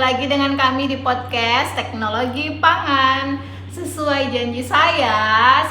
lagi dengan kami di podcast Teknologi Pangan. Sesuai janji saya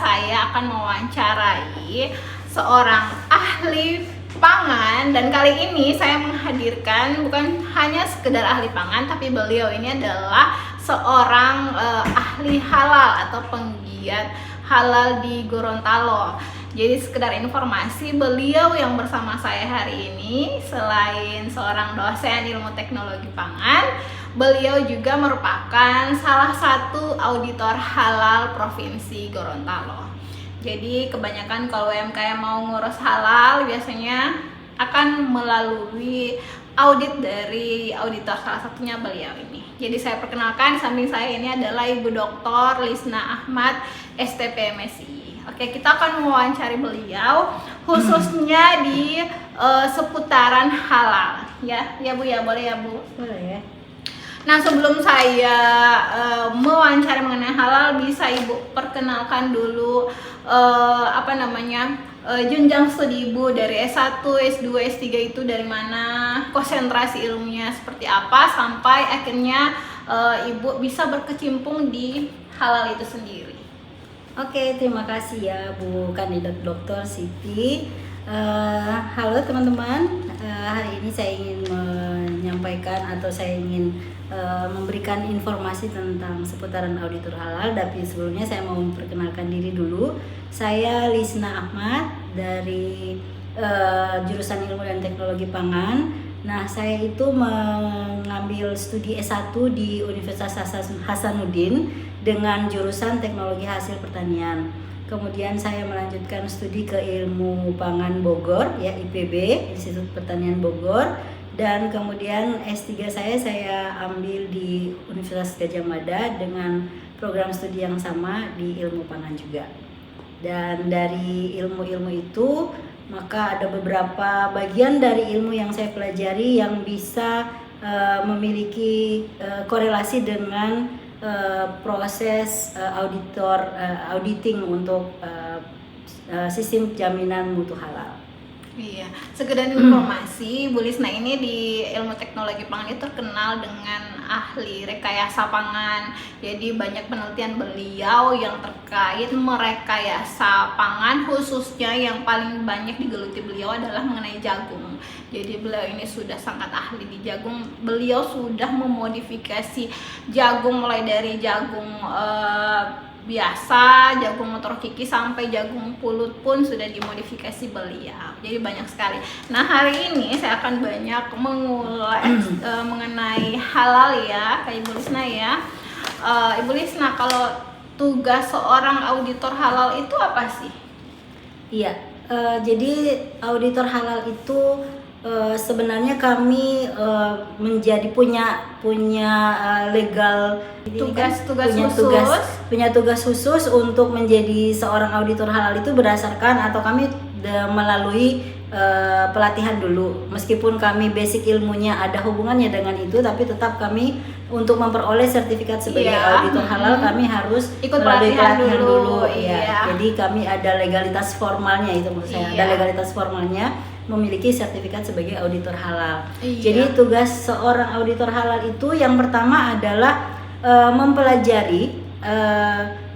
akan mewawancarai seorang ahli pangan, dan kali ini saya menghadirkan bukan hanya sekedar ahli pangan, tapi beliau ini adalah seorang ahli halal atau penggiat halal di Gorontalo. Jadi sekedar informasi, beliau yang bersama saya hari ini selain seorang dosen ilmu teknologi pangan, beliau juga merupakan salah satu auditor halal Provinsi Gorontalo. Jadi kebanyakan kalau UMKM mau ngurus halal biasanya akan melalui audit dari auditor, salah satunya beliau ini. Jadi saya perkenalkan, samping saya ini adalah Ibu Dr. Lisna Ahmad, STP MSI. Oke, kita akan mewawancari beliau khususnya di seputaran halal. Ya Bu ya, boleh ya Bu? Boleh ya. Nah, sebelum saya mewawancari mengenai halal, bisa Ibu perkenalkan dulu jenjang studi Ibu dari S1, S2, S3 itu dari mana, konsentrasi ilmunya seperti apa, sampai akhirnya Ibu bisa berkecimpung di halal itu sendiri. Oke, terima kasih ya Bu Kandidat Dr. Siti. Halo teman-teman, hari ini saya ingin menyampaikan atau saya ingin memberikan informasi tentang seputaran auditor halal. Tapi sebelumnya saya mau memperkenalkan diri dulu. Saya Lisna Ahmad dari jurusan Ilmu dan Teknologi Pangan. Nah, saya itu mengambil studi S1 di Universitas Hasanuddin dengan jurusan Teknologi Hasil Pertanian. Kemudian saya melanjutkan studi ke Ilmu Pangan Bogor, ya IPB, Institut Pertanian Bogor. Dan kemudian S3 saya ambil di Universitas Gadjah Mada dengan program studi yang sama di Ilmu Pangan juga. Dan dari ilmu-ilmu itu, maka ada beberapa bagian dari ilmu yang saya pelajari yang bisa memiliki korelasi dengan proses auditing untuk sistem jaminan mutu halal. Iya, sekedar informasi, Bu Lisna ini di ilmu teknologi pangan itu terkenal dengan ahli rekayasa pangan. Jadi banyak penelitian beliau yang terkait merekayasa pangan, khususnya yang paling banyak digeluti beliau adalah mengenai jagung. Jadi beliau ini sudah sangat ahli di jagung. Beliau sudah memodifikasi jagung mulai dari jagung biasa, jagung motor kiki, sampai jagung pulut pun sudah dimodifikasi beliau. Jadi banyak sekali. Nah, hari ini saya akan banyak mengulas mengenai halal ya, kayak Ibu Lisna ya. Ibu Lisna, kalau tugas seorang auditor halal itu apa sih? Iya, jadi auditor halal itu sebenarnya kami menjadi punya legal punya tugas khusus untuk menjadi seorang auditor halal itu berdasarkan atau kami melalui pelatihan dulu. Meskipun kami basic ilmunya ada hubungannya dengan itu, tapi tetap kami untuk memperoleh sertifikat sebagai auditor halal kami harus ikut melalui pelatihan dulu. Iya. Jadi kami ada legalitas formalnya, itu maksud saya. Ada legalitas formalnya memiliki sertifikat sebagai auditor halal. Jadi tugas seorang auditor halal itu yang pertama adalah mempelajari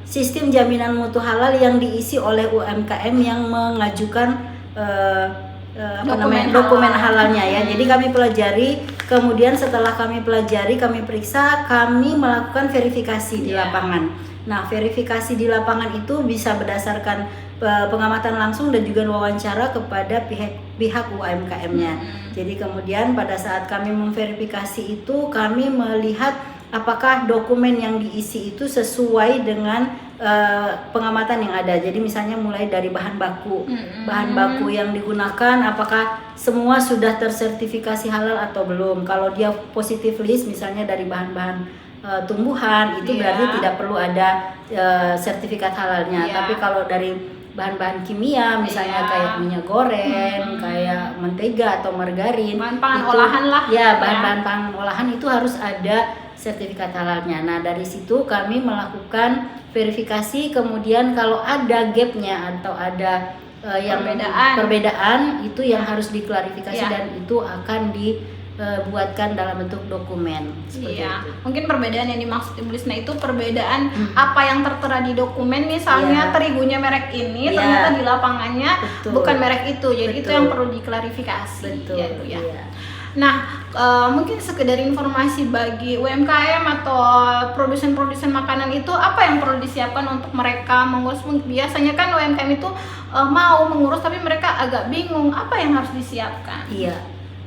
sistem jaminan mutu halal yang diisi oleh UMKM yang mengajukan dokumen halalnya ya. Jadi kami pelajari, kemudian setelah kami pelajari, kami periksa, kami melakukan verifikasi di lapangan. Nah, verifikasi di lapangan itu bisa berdasarkan pengamatan langsung dan juga wawancara kepada pihak UMKM-nya. Jadi kemudian pada saat kami memverifikasi itu, kami melihat apakah dokumen yang diisi itu sesuai dengan pengamatan yang ada. Jadi misalnya mulai dari bahan baku yang digunakan, apakah semua sudah tersertifikasi halal atau belum. Kalau dia positif list misalnya dari bahan-bahan tumbuhan, itu berarti tidak perlu ada sertifikat halalnya. Tapi kalau dari bahan-bahan kimia misalnya kayak minyak goreng, kayak mentega atau margarin, bahan pangan olahan lah. Ya, bahan-bahan pangan olahan itu harus ada sertifikat halalnya. Nah, dari situ kami melakukan verifikasi, kemudian kalau ada gapnya atau ada yang perbedaan itu yang harus diklarifikasi dan itu akan dibuatkan dalam bentuk dokumen seperti Iya, itu. mungkin perbedaan yang dimaksud Ibu Lisna itu perbedaan apa yang tertera di dokumen, misalnya Iya. terigunya merek ini, Iya. ternyata di lapangannya Betul. bukan merek itu, jadi itu Betul. yang perlu diklarifikasi. Betul. Ya, Bu, ya. Iya. Nah, mungkin sekedar informasi bagi UMKM atau produsen-produsen makanan itu apa yang perlu disiapkan untuk mereka mengurus. Biasanya kan UMKM itu mau mengurus tapi mereka agak bingung apa yang harus disiapkan. Iya.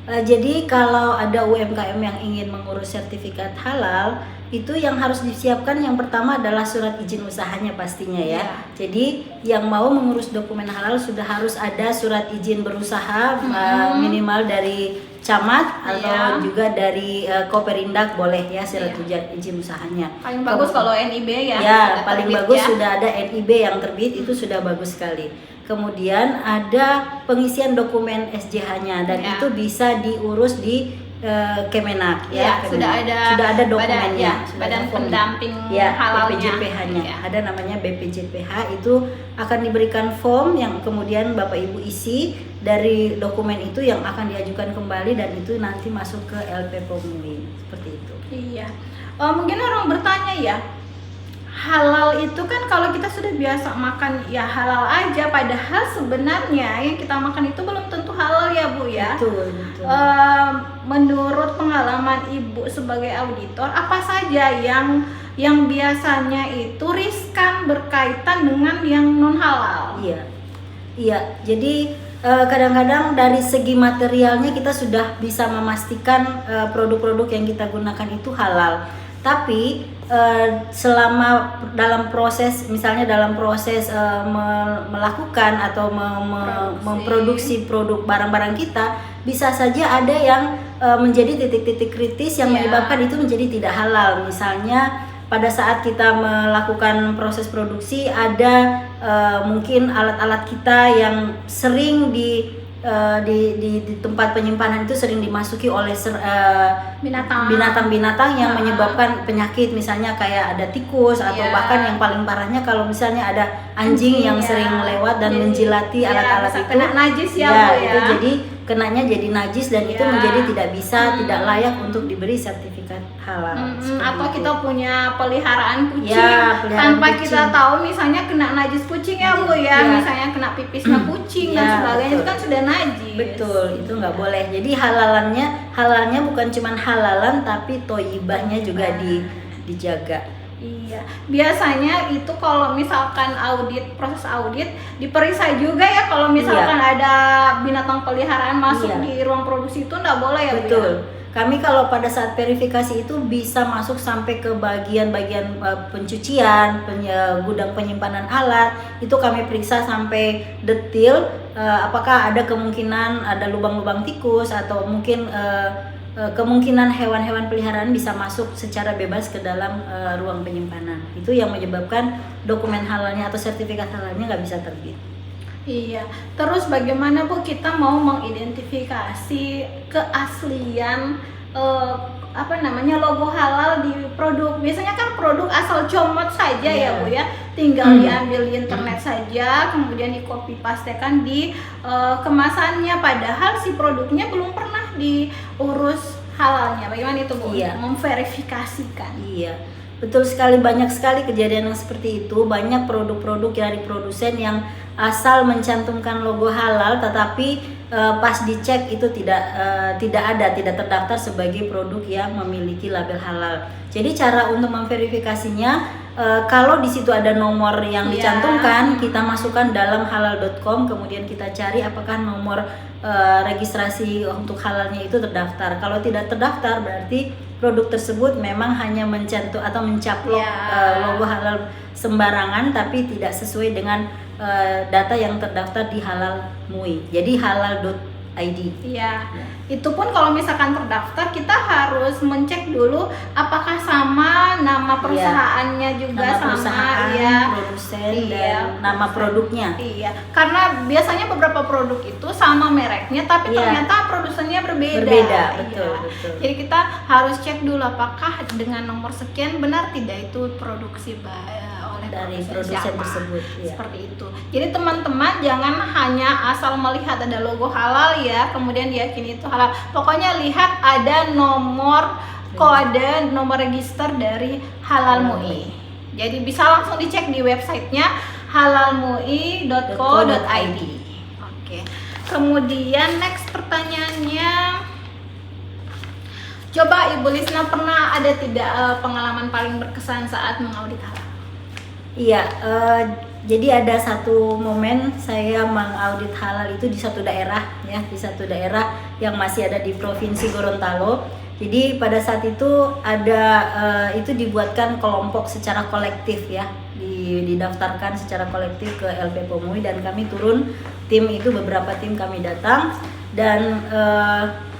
Jadi kalau ada UMKM yang ingin mengurus sertifikat halal, itu yang harus disiapkan yang pertama adalah surat izin usahanya pastinya ya. Iya. Jadi yang mau mengurus dokumen halal sudah harus ada surat izin berusaha minimal dari camat atau Iya. juga dari Koperindak boleh ya surat izin usahanya. Paling bagus kalau NIB ya. Ya, sudah paling terbit bagus ya. sudah ada NIB yang terbit, itu sudah bagus sekali. Kemudian ada pengisian dokumen SJH-nya dan Ya. itu bisa diurus di Kemenak Ya, ya. sudah Kemenak. ada dokumennya, badan, sudah ada badan formnya. pendamping Ya, halalnya. BPJPH-nya. Ya. Ada namanya BPJPH, itu akan diberikan form yang kemudian Bapak Ibu isi dari dokumen itu yang akan diajukan kembali dan itu nanti masuk ke LP Pemui seperti itu. Iya. Mungkin orang bertanya ya, halal itu kan kalau kita sudah biasa makan ya halal aja, padahal sebenarnya yang kita makan itu belum tentu halal ya Bu ya. Betul, betul. Menurut pengalaman Ibu sebagai auditor, apa saja yang biasanya itu riskan berkaitan dengan yang non halal? Iya, iya. Jadi kadang-kadang dari segi materialnya kita sudah bisa memastikan produk-produk yang kita gunakan itu halal. Tapi selama dalam proses, misalnya dalam proses melakukan atau memproduksi produk barang-barang kita, bisa saja ada yang menjadi titik-titik kritis yang Iya. menyebabkan itu menjadi tidak halal. Misalnya pada saat kita melakukan proses produksi ada mungkin alat-alat kita yang sering di tempat penyimpanan itu sering dimasuki oleh binatang-binatang yang menyebabkan penyakit, misalnya kayak ada tikus atau Iya. bahkan yang paling parahnya kalau misalnya ada anjing yang ya. sering lewat dan Jadi, menjilati ya, alat-alat bisa itu. kena najis ya, Bu, ya. Itu jadi kenanya jadi najis dan itu Iya. menjadi tidak bisa, tidak layak untuk diberi sertifikat halal. Seperti Atau itu. kita punya peliharaan kucing Ya, peliharaan tanpa kucing. kita tahu misalnya kena najis kucing ya Bu ya, Ya. misalnya kena pipisnya kucing dan Ya, sebagainya, itu betul. kan sudah najis. Betul, itu nggak boleh. Jadi halalnya bukan cuman halalan tapi toyibahnya juga dijaga. Iya, biasanya itu kalau misalkan proses audit diperiksa juga ya kalau misalkan ada binatang peliharaan masuk Iya. di ruang produksi itu nggak boleh ya Bu ya? Betul. Kami kalau pada saat verifikasi itu bisa masuk sampai ke bagian-bagian pencucian, gudang penyimpanan alat, itu kami periksa sampai detil apakah ada kemungkinan ada lubang-lubang tikus atau mungkin kemungkinan hewan-hewan peliharaan bisa masuk secara bebas ke dalam ruang penyimpanan. Itu yang menyebabkan dokumen halalnya atau sertifikat halalnya nggak bisa terbit. Iya, terus bagaimana Bu kita mau mengidentifikasi keaslian logo halal di produk? Biasanya kan produk asal comot saja ya Bu ya, tinggal diambil di internet saja, kemudian di copy pastekan di kemasannya, padahal si produknya belum pernah diurus halalnya. Bagaimana itu Bu? Iya. Memverifikasikan. Iya, betul sekali, banyak sekali kejadian yang seperti itu. Banyak produk-produk dari produsen yang asal mencantumkan logo halal, tetapi pas dicek itu tidak terdaftar sebagai produk yang memiliki label halal. Jadi cara untuk memverifikasinya, kalau di situ ada nomor yang dicantumkan, kita masukkan dalam halal.com, kemudian kita cari apakah nomor registrasi untuk halalnya itu terdaftar. Kalau tidak terdaftar, berarti produk tersebut memang hanya mencaplok logo halal sembarangan, tapi tidak sesuai dengan data yang terdaftar di Halal MUI. Jadi halal.id. Iya. Itu pun kalau misalkan terdaftar, kita harus mencek dulu apakah sama nama perusahaannya juga, Nama sama perusahaan, ya. produsen, Iya, dan nama produknya. Iya, karena biasanya beberapa produk itu sama mereknya, tapi Iya. ternyata produsennya berbeda. Berbeda, betul, Iya. betul. Jadi kita harus cek dulu apakah dengan nomor sekian benar tidak itu produksi oleh oleh dari produsen siapa. tersebut. Iya. Seperti itu. Jadi teman-teman jangan hanya asal melihat ada logo halal ya, kemudian diyakini itu halal. Pokoknya lihat ada nomor kode, nomor register dari Halal MUI. Jadi bisa langsung dicek di websitenya halalmui.co.id. Oke. Kemudian next pertanyaannya, coba Ibu Lisna pernah ada tidak pengalaman paling berkesan saat mengaudit halal? Iya, jadi ada satu momen saya mengaudit halal itu di satu daerah ya, di satu daerah yang masih ada di Provinsi Gorontalo. Jadi pada saat itu ada itu dibuatkan kelompok secara kolektif ya, didaftarkan secara kolektif ke LP POMUI dan kami turun tim itu, beberapa tim kami datang dan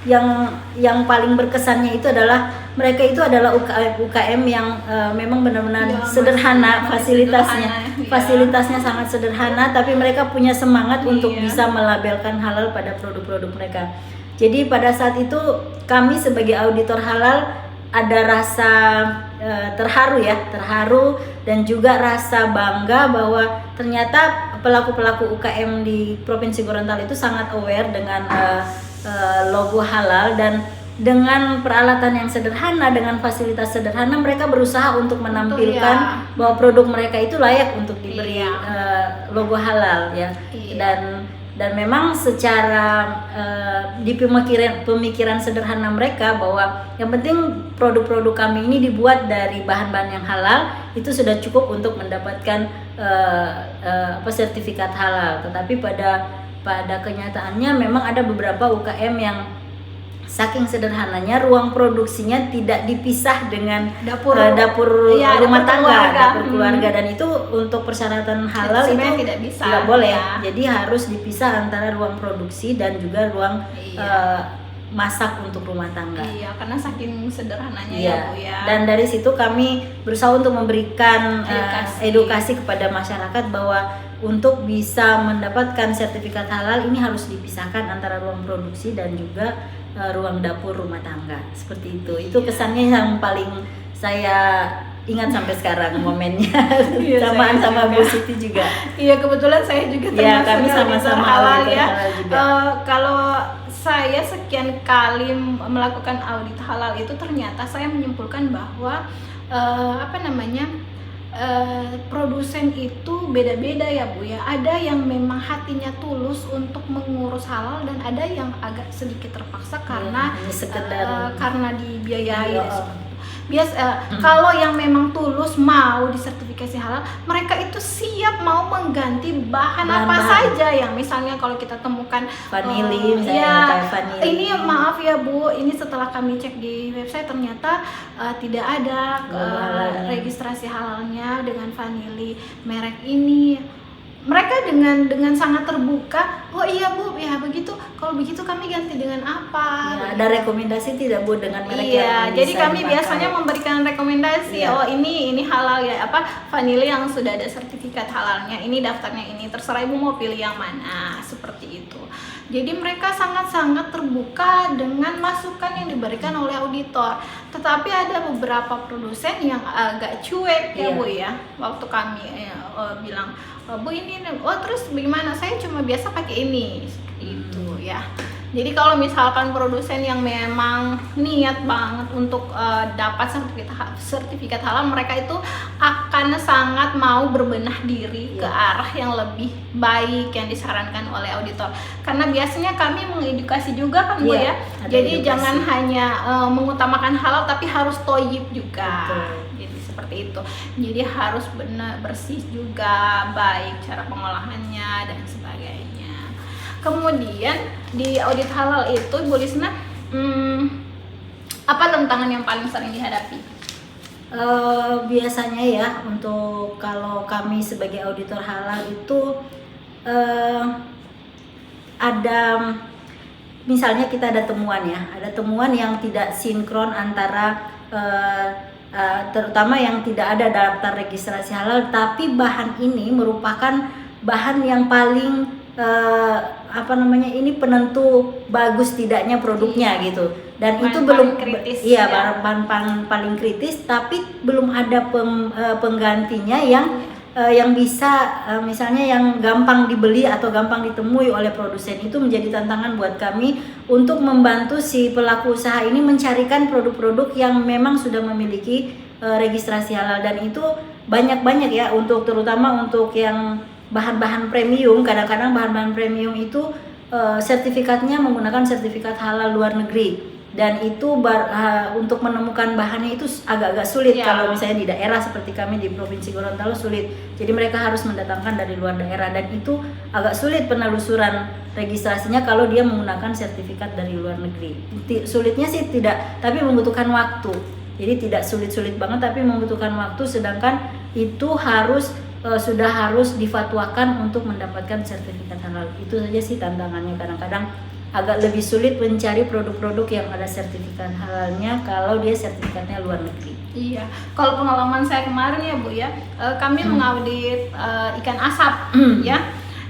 yang paling berkesannya itu adalah mereka itu adalah UKM yang memang benar-benar ya, sederhana fasilitasnya, sederhana, fasilitasnya sangat sederhana, tapi mereka punya semangat untuk Iya. bisa melabelkan halal pada produk-produk mereka. Jadi pada saat itu kami sebagai auditor halal ada rasa terharu dan juga rasa bangga bahwa ternyata pelaku-pelaku UKM di Provinsi Gorontalo itu sangat aware dengan logo halal, dan dengan peralatan yang sederhana, dengan fasilitas sederhana mereka berusaha untuk menampilkan bahwa produk mereka itu layak untuk diberi logo halal ya. Dan memang secara di pemikiran sederhana mereka bahwa yang penting produk-produk kami ini dibuat dari bahan-bahan yang halal, itu sudah cukup untuk mendapatkan sertifikat halal. Tetapi pada kenyataannya memang ada beberapa UKM yang saking sederhananya ruang produksinya tidak dipisah dengan dapur rumah tangga, dapur keluarga, dan itu untuk persyaratan halal itu tidak bisa, tidak boleh ya. Jadi harus dipisah antara ruang produksi dan juga ruang masak untuk rumah tangga. Iya, karena saking sederhananya ya Bu ya. Dan dari situ kami berusaha untuk memberikan edukasi kepada masyarakat bahwa untuk bisa mendapatkan sertifikat halal ini harus dipisahkan antara ruang produksi dan juga ruang dapur rumah tangga. Seperti itu. Itu kesannya yang paling saya ingat sampai sekarang momennya. Samaan sama Bu Siti juga. Iya, kebetulan saya juga termasuk kami sama-sama halal ya. Kalau saya sekian kali melakukan audit halal itu ternyata saya menyimpulkan bahwa produsen itu beda-beda ya Bu ya. Ada yang memang hatinya tulus untuk mengurus halal dan ada yang agak sedikit terpaksa karena karena dibiayai. Kalau yang memang tulus mau disertifikasi halal, mereka itu siap mau mengganti bahan apa saja yang misalnya kalau kita temukan vanili misalnya, vanili. Ini maaf ya Bu, ini setelah kami cek di website ternyata tidak ada registrasi halalnya dengan vanili merek ini. Mereka dengan sangat terbuka, oh iya Bu, ya begitu. Kalau begitu kami ganti dengan apa? Ya, ada rekomendasi tidak Bu dengan merek yang jadi kami dipakai? Biasanya memberikan rekomendasi, oh ini halal ya, vanili yang sudah ada sertifikat halalnya, ini daftarnya ini, terserah Ibu mau pilih yang mana, seperti itu. Jadi mereka sangat-sangat terbuka dengan masukan yang diberikan oleh auditor. Tetapi ada beberapa produsen yang agak cuek ya Bu ya. Waktu kami bilang, Bu ini, terus bagaimana? Saya cuma biasa pakai ini, seperti itu ya. Jadi kalau misalkan produsen yang memang niat banget untuk dapat sertifikat halal, mereka itu akan sangat mau berbenah diri ke arah yang lebih baik yang disarankan oleh auditor. Karena biasanya kami mengedukasi juga kan Bu ya. Jadi jangan hanya mengutamakan halal tapi harus toyib juga. Jadi seperti itu. Jadi harus benar, bersih juga, baik cara pengolahannya dan sebagainya. Kemudian di audit halal itu Bu Lisna, apa tantangan yang paling sering dihadapi? Biasanya ya, untuk kalau kami sebagai auditor halal itu ada, misalnya kita ada temuan ya, ada temuan yang tidak sinkron antara terutama yang tidak ada daftar registrasi halal, tapi bahan ini merupakan bahan yang paling ini penentu bagus tidaknya produknya gitu, dan itu belum kritis, bahan paling kritis, tapi belum ada penggantinya yang yang bisa misalnya yang gampang dibeli atau gampang ditemui oleh produsen, itu menjadi tantangan buat kami untuk membantu si pelaku usaha ini mencarikan produk-produk yang memang sudah memiliki registrasi halal. Dan itu banyak ya, untuk terutama untuk yang bahan-bahan premium. Kadang-kadang bahan-bahan premium itu sertifikatnya menggunakan sertifikat halal luar negeri, dan itu untuk menemukan bahannya itu agak-agak sulit. Kalau misalnya di daerah seperti kami di Provinsi Gorontalo sulit, jadi mereka harus mendatangkan dari luar daerah, dan itu agak sulit penelusuran registrasinya kalau dia menggunakan sertifikat dari luar negeri. Sulitnya sih tidak, tapi membutuhkan waktu. Jadi tidak sulit-sulit banget, tapi membutuhkan waktu, sedangkan itu sudah harus difatwakan untuk mendapatkan sertifikat halal. Itu saja sih tantangannya, kadang-kadang agak lebih sulit mencari produk-produk yang ada sertifikat halalnya kalau dia sertifikatnya luar negeri. Iya, kalau pengalaman saya kemarin ya Bu ya, kami mengaudit ikan asap ya.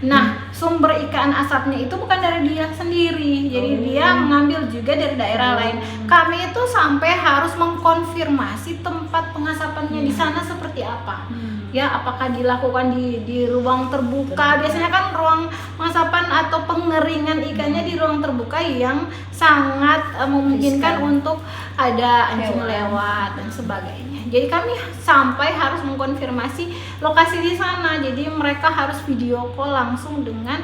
Nah, sumber ikan asapnya itu bukan dari dia sendiri, jadi dia mengambil juga dari daerah lain. Kami itu sampai harus mengkonfirmasi tempat pengasapannya di sana seperti apa. Ya, apakah dilakukan di ruang terbuka? Biasanya kan ruang pengasapan atau pengeringan ikannya di ruang terbuka yang sangat memungkinkan untuk ada anjing lewat dan sebagainya. Jadi kami sampai harus mengkonfirmasi lokasi di sana. Jadi mereka harus video call langsung dengan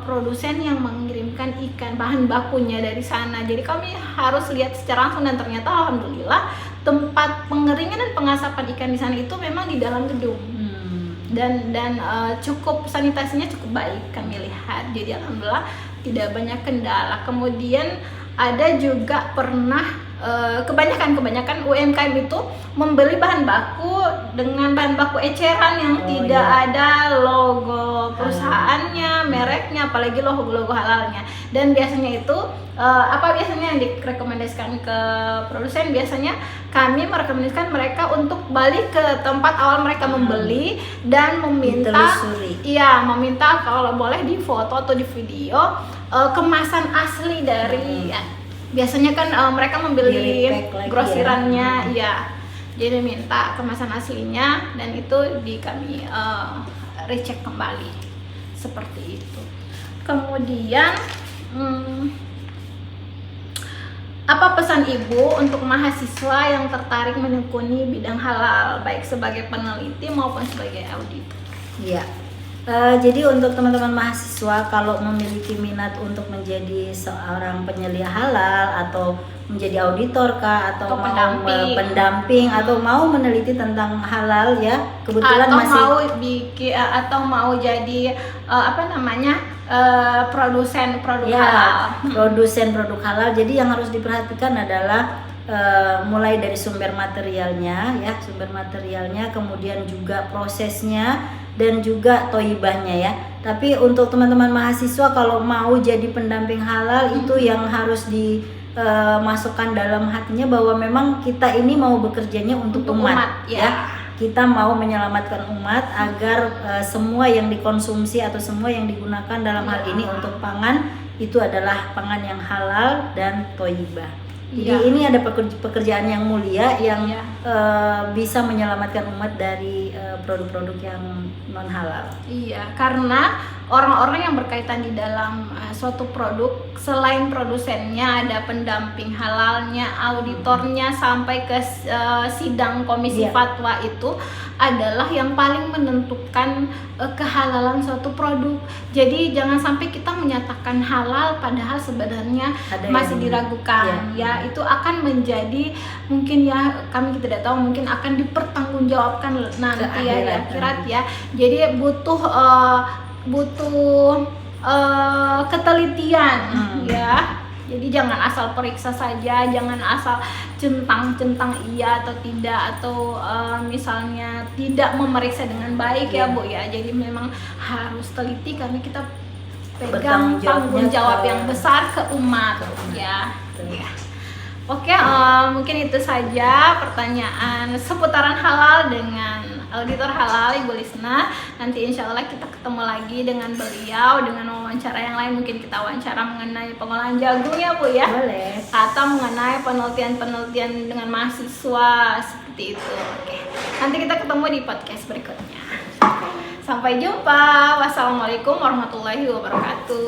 produsen yang mengirimkan ikan bahan bakunya dari sana. Jadi kami harus lihat secara langsung, dan ternyata alhamdulillah tempat pengeringan dan pengasapan ikan di sana itu memang di dalam gedung. Dan cukup sanitasinya cukup baik kami lihat. Jadi alhamdulillah tidak banyak kendala. Kemudian ada juga pernah kebanyakan UMKM itu membeli bahan baku dengan bahan baku eceran yang tidak ada logo perusahaannya, mereknya, apalagi logo halalnya. Dan biasanya itu apa biasanya yang direkomendasikan ke produsen? Biasanya kami merekomendasikan mereka untuk balik ke tempat awal mereka membeli dan meminta kalau boleh di foto atau di video kemasan asli dari biasanya kan mereka membeli grosirannya ya. Jadi minta kemasan aslinya, dan itu kami recheck kembali seperti itu. Kemudian apa pesan Ibu untuk mahasiswa yang tertarik menekuni bidang halal, baik sebagai peneliti maupun sebagai auditor? Iya. Jadi untuk teman-teman mahasiswa, kalau memiliki minat untuk menjadi seorang penyelia halal atau menjadi auditor kah, atau mau pendamping atau mau meneliti tentang halal ya, kebetulan atau mau jadi produsen produk halal. Produsen produk halal. Jadi yang harus diperhatikan adalah mulai dari sumber materialnya, kemudian juga prosesnya, dan juga toibahnya ya. Tapi untuk teman-teman mahasiswa kalau mau jadi pendamping halal, itu yang harus dimasukkan dalam hatinya bahwa memang kita ini mau bekerjanya untuk umat ya. Kita mau menyelamatkan umat agar semua yang dikonsumsi atau semua yang digunakan dalam hal ini untuk pangan itu adalah pangan yang halal dan toibah. Jadi ini ada pekerjaan yang mulia yang bisa menyelamatkan umat dari produk-produk yang non halal. Iya, karena orang-orang yang berkaitan di dalam suatu produk, selain produsennya, ada pendamping halalnya, auditornya, sampai ke sidang komisi fatwa, itu adalah yang paling menentukan kehalalan suatu produk. Jadi jangan sampai kita menyatakan halal padahal sebenarnya masih diragukan. Ya, itu akan menjadi mungkin kami tidak tahu, mungkin akan dipertanggungjawabkan nanti ya di akhirat ya. Jadi butuh ketelitian ya. Jadi jangan asal periksa saja, jangan asal centang-centang iya atau tidak, atau misalnya tidak memeriksa dengan baik ya Bu ya. Jadi memang harus teliti karena kita pegang tanggung jawab yang besar ke umat ya. Oke, mungkin itu saja pertanyaan seputaran halal dengan auditor halal Ibu Lisna. Nanti insya Allah kita ketemu lagi dengan beliau dengan wawancara yang lain. Mungkin kita wawancara mengenai pengolahan jagung ya Bu ya. Boleh. Atau mengenai penelitian dengan mahasiswa seperti itu. Oke, nanti kita ketemu di podcast berikutnya. Sampai jumpa. Wassalamualaikum warahmatullahi wabarakatuh.